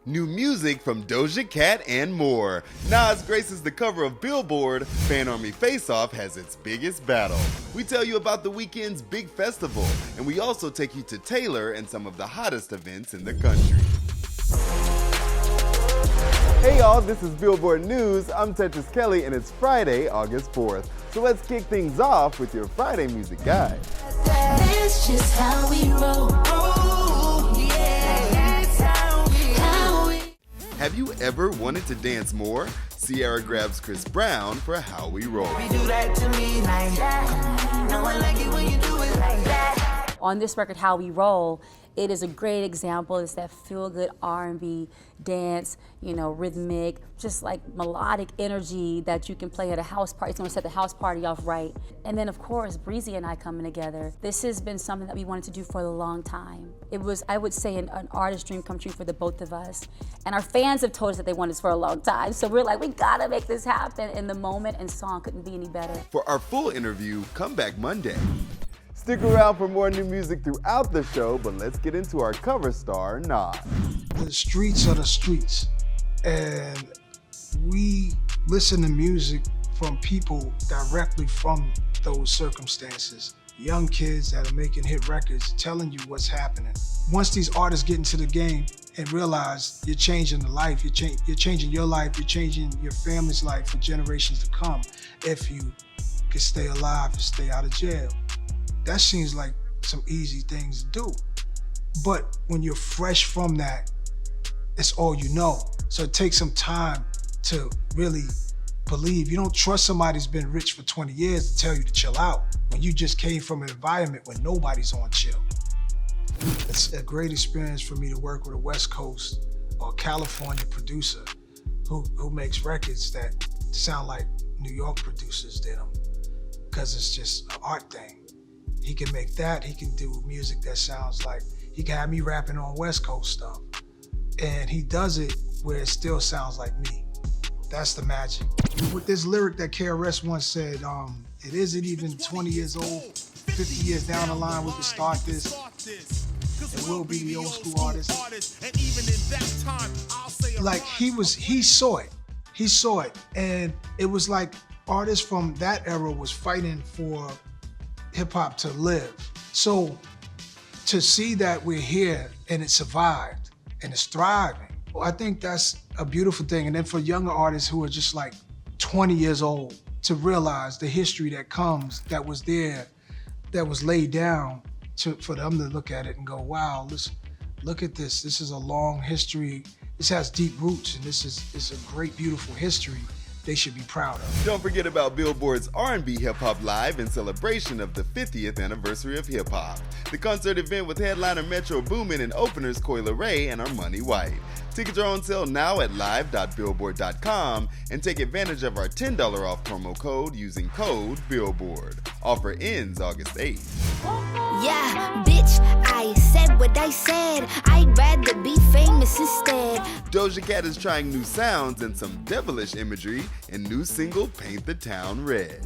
new music from Doja Cat, and more. Nas graces the cover of Billboard. Fan Army Face Off has its biggest battle. We tell you about the weekend's big festival, and we also take you to Taylor and some of the hottest events in the country. Hey y'all, this is Billboard News. I'm Tetris Kelly, and it's Friday, August 4th. So let's kick things off with your Friday music guide. That's just how we roll. Have you ever wanted to dance more? Ciara grabs Chris Brown for How We Roll. On this record, How We Roll, it is a great example. It's that feel-good R&B dance, rhythmic, just like melodic energy that you can play at a house party. It's gonna set the house party off right. And then of course, Breezy and I coming together. This has been something that we wanted to do for a long time. It was, I would say, an artist dream come true for the both of us. And our fans have told us that they want this for a long time. So we're like, we gotta make this happen. And the moment and song couldn't be any better. For our full interview, come back Monday. Stick around for more new music throughout the show, but let's get into our cover star, Nas. The streets are the streets, and we listen to music from people directly from those circumstances. Young kids that are making hit records, telling you what's happening. Once these artists get into the game and realize you're changing the life, you're changing your life, you're changing your family's life for generations to come, if you can stay alive and stay out of jail. That seems like some easy things to do. But when you're fresh from that, it's all you know. So it takes some time to really believe. You don't trust somebody who's been rich for 20 years to tell you to chill out when you just came from an environment where nobody's on chill. It's a great experience for me to work with a West Coast or California producer who makes records that sound like New York producers did them, because it's just an art thing. He can make that, he can do music that sounds like, he can have me rapping on West Coast stuff. And he does it where it still sounds like me. That's the magic. With this lyric that KRS once said, it isn't even 20 years old, 50 years down the line we can start this. It will be the old school artist. Like he saw it. He saw it. And it was like artists from that era was fighting for hip hop to live. So to see that we're here and it survived and it's thriving, well, I think that's a beautiful thing. And then for younger artists who are just like 20 years old to realize the history that comes, that was there, that was laid down, for them to look at it and go, wow, look at this. This is a long history. This has deep roots, and this is a great, beautiful history they should be proud of. Don't forget about Billboard's R&B Hip Hop Live in celebration of the 50th anniversary of hip hop. The concert event with headliner Metro Boomin and openers Leray and Armani White. Tickets are on sale now at live.billboard.com, and take advantage of our $10 off promo code using code BILLBOARD. Offer ends August 8th. Yeah, bitch, I said what I said. I'd rather be famous instead. Doja Cat is trying new sounds and some devilish imagery in new single Paint the Town Red.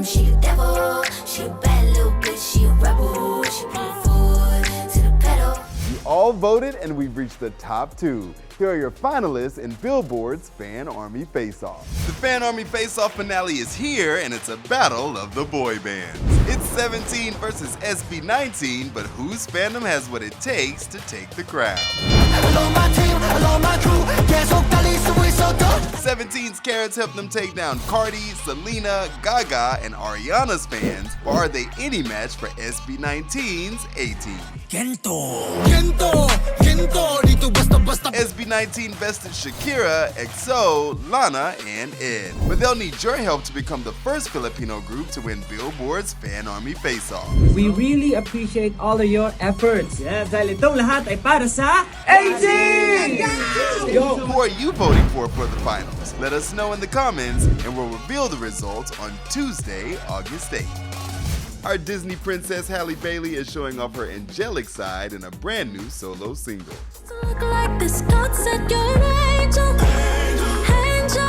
She a devil, she a bad little bitch, she a rebel, she put her foot to the pedal. You all voted, and we've reached the top 2. Here are your finalists in Billboard's Fan Army Face Off. The Fan Army Face Off finale is here, and it's a battle of the boy bands. It's 17 versus SB19, but whose fandom has what it takes to take the crown? 17's Carats helped them take down Cardi, Selena, Gaga, and Ariana's fans, but are they any match for SB19's A-Team? SB19 bested Shakira, EXO, Lana, and Ed. But they'll need your help to become the first Filipino group to win Billboard's Fan Army Face Off. We really appreciate all of your efforts. Yes, dahil itong lahat ay para sa 18! Who are you voting for the finals? Let us know in the comments, and we'll reveal the results on Tuesday, August 8th. Our Disney princess Halle Bailey is showing off her angelic side in a brand new solo single. Look like this God said you're an angel, angel, angel.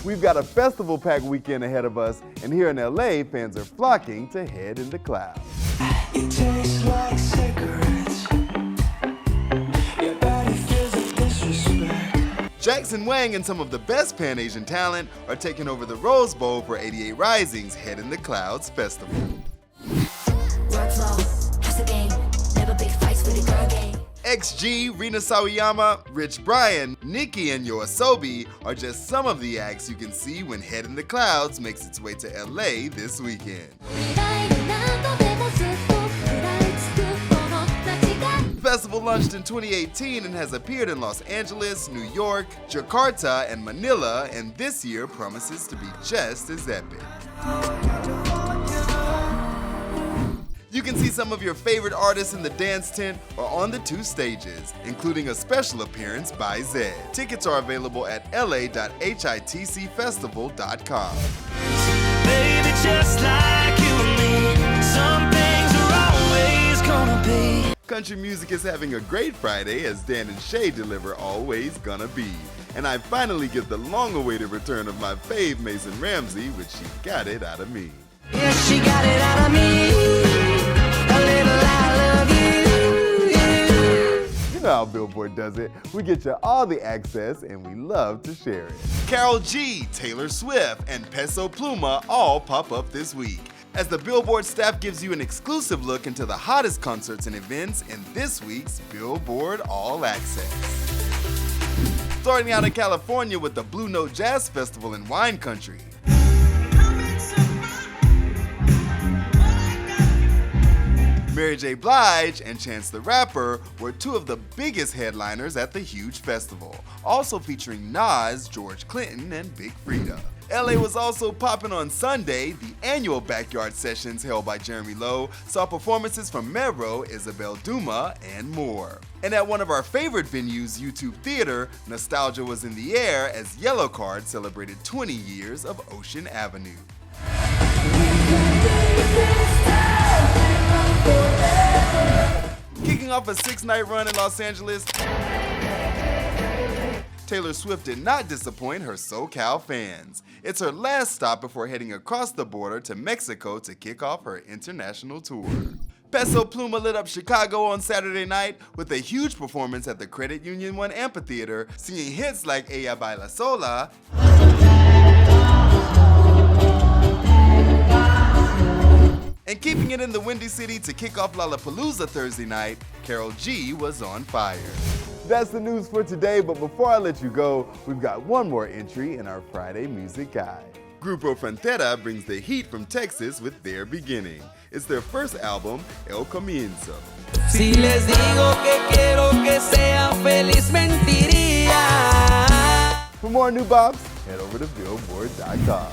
We've got a festival packed weekend ahead of us, and here in LA, fans are flocking to Head in the Clouds. It tastes like cigarettes. Jackson Wang and some of the best Pan-Asian talent are taking over the Rose Bowl for 88 Rising's Head in the Clouds Festival. XG, Rina Sawayama, Rich Brian, Nicki, and Yoasobi are just some of the acts you can see when Head in the Clouds makes its way to LA this weekend. The festival launched in 2018 and has appeared in Los Angeles, New York, Jakarta, and Manila, and this year promises to be just as epic. You can see some of your favorite artists in the dance tent or on the 2 stages, including a special appearance by Zed. Tickets are available at la.hitcfestival.com. Baby, just like you and me, some things are always gonna be. Country music is having a great Friday as Dan and Shay deliver Always Gonna Be. And I finally get the long-awaited return of my fave Mason Ramsey with She Got It Out of Me. Yeah, she got it out of me. A little I love you. You know how Billboard does it. We get you all the access and we love to share it. Karol G, Taylor Swift, and Peso Pluma all pop up this week, as the Billboard staff gives you an exclusive look into the hottest concerts and events in this week's Billboard All Access. Starting out in California with the Blue Note Jazz Festival in Wine Country. Mary J. Blige and Chance the Rapper were 2 of the biggest headliners at the huge festival, also featuring Nas, George Clinton, and Big Freedia. LA was also popping on Sunday. The annual Backyard Sessions held by Jeremy Lowe saw performances from Mero, Isabel Duma, and more. And at one of our favorite venues, YouTube Theater, nostalgia was in the air as Yellow Card celebrated 20 years of Ocean Avenue. Kicking off a 6-night run in Los Angeles, Taylor Swift did not disappoint her SoCal fans. It's her last stop before heading across the border to Mexico to kick off her international tour. Peso Pluma lit up Chicago on Saturday night with a huge performance at the Credit Union 1 Amphitheater, singing hits like Ella Baila Sola and keeping it in the Windy City to kick off Lollapalooza Thursday night. Karol G was on fire. That's the news for today, but before I let you go, we've got one more entry in our Friday Music Guide. Grupo Frontera brings the heat from Texas with Their Beginning. It's their first album, El Comienzo. Si les digo que quiero que sea feliz, mentiría. For more new bops, head over to Billboard.com.